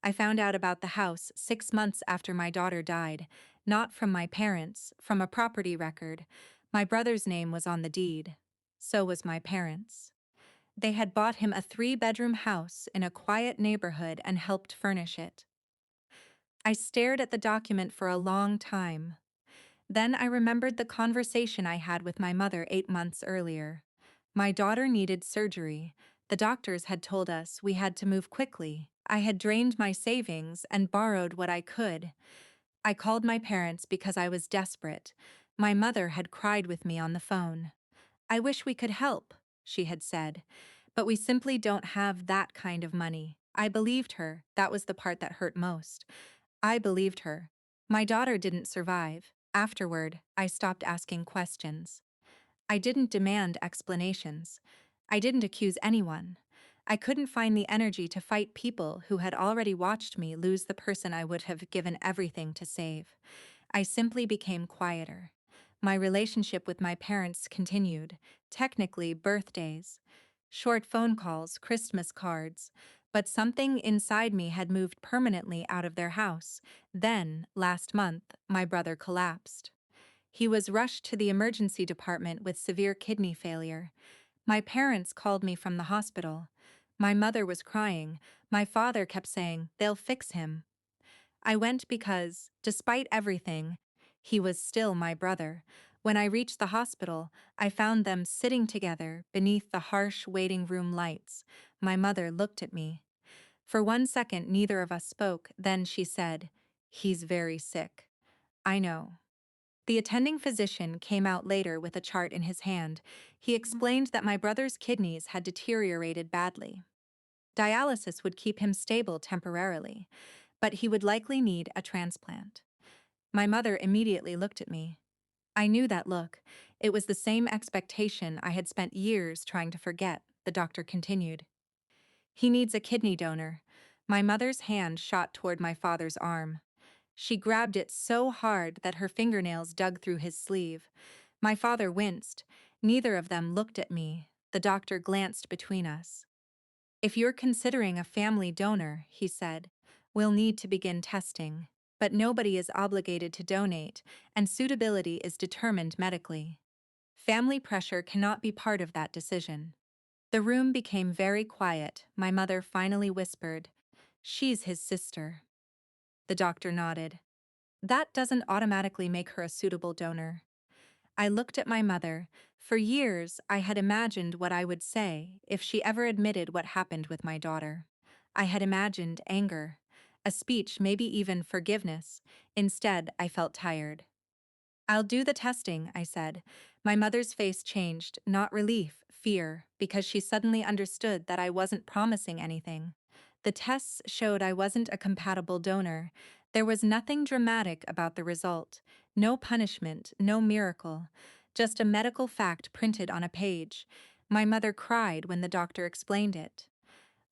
I found out about the house 6 months after my daughter died, not from my parents, from a property record. My brother's name was on the deed. So was my parents'. They had bought him a 3-bedroom house in a quiet neighborhood and helped furnish it. I stared at the document for a long time. Then I remembered the conversation I had with my mother 8 months earlier. My daughter needed surgery. The doctors had told us we had to move quickly. I had drained my savings and borrowed what I could. I called my parents because I was desperate. My mother had cried with me on the phone. "I wish we could help," she had said, "but we simply don't have that kind of money." I believed her. That was the part that hurt most. I believed her. My daughter didn't survive. Afterward, I stopped asking questions. I didn't demand explanations. I didn't accuse anyone. I couldn't find the energy to fight people who had already watched me lose the person I would have given everything to save. I simply became quieter. My relationship with my parents continued, technically birthdays, short phone calls, Christmas cards, but something inside me had moved permanently out of their house. Then, last month, my brother collapsed. He was rushed to the emergency department with severe kidney failure. My parents called me from the hospital. My mother was crying. My father kept saying, "They'll fix him." I went because, despite everything, he was still my brother. When I reached the hospital, I found them sitting together beneath the harsh waiting room lights. My mother looked at me. For 1 second, neither of us spoke. Then she said, "He's very sick." "I know." The attending physician came out later with a chart in his hand. He explained that my brother's kidneys had deteriorated badly. Dialysis would keep him stable temporarily, but he would likely need a transplant. My mother immediately looked at me. I knew that look. It was the same expectation I had spent years trying to forget, the doctor continued. "He needs a kidney donor." My mother's hand shot toward my father's arm. She grabbed it so hard that her fingernails dug through his sleeve. My father winced. Neither of them looked at me. The doctor glanced between us. "If you're considering a family donor," he said, "we'll need to begin testing. But nobody is obligated to donate, and suitability is determined medically. Family pressure cannot be part of that decision." The room became very quiet. My mother finally whispered, "She's his sister." The doctor nodded. "That doesn't automatically make her a suitable donor." I looked at my mother. For years, I had imagined what I would say if she ever admitted what happened with my daughter. I had imagined anger, a speech, maybe even forgiveness. Instead, I felt tired. "I'll do the testing," I said. My mother's face changed, not relief, fear, because she suddenly understood that I wasn't promising anything. The tests showed I wasn't a compatible donor. There was nothing dramatic about the result. No punishment, no miracle. Just a medical fact printed on a page. My mother cried when the doctor explained it.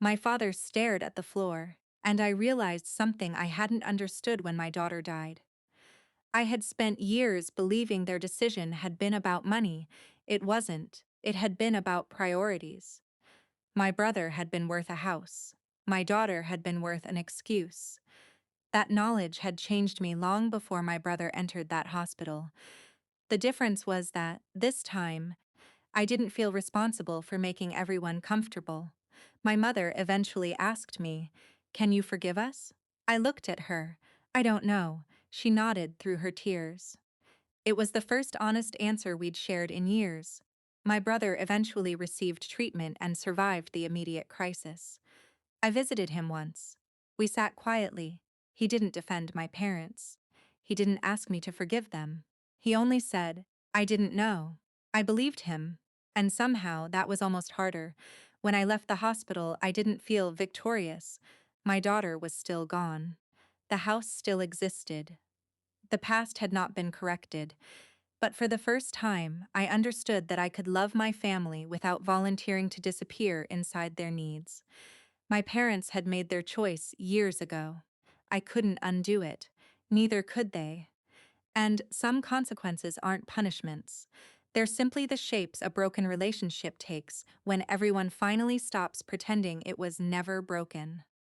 My father stared at the floor, and I realized something I hadn't understood when my daughter died. I had spent years believing their decision had been about money. It wasn't. It had been about priorities. My brother had been worth a house. My daughter had been worth an excuse. That knowledge had changed me long before my brother entered that hospital. The difference was that, this time, I didn't feel responsible for making everyone comfortable. My mother eventually asked me, "Can you forgive us?" I looked at her. "I don't know." She nodded through her tears. It was the first honest answer we'd shared in years. My brother eventually received treatment and survived the immediate crisis. I visited him once. We sat quietly. He didn't defend my parents. He didn't ask me to forgive them. He only said, "I didn't know." I believed him. And somehow that was almost harder. When I left the hospital, I didn't feel victorious. My daughter was still gone. The house still existed. The past had not been corrected. But for the first time, I understood that I could love my family without volunteering to disappear inside their needs. My parents had made their choice years ago. I couldn't undo it. Neither could they. And some consequences aren't punishments. They're simply the shapes a broken relationship takes when everyone finally stops pretending it was never broken.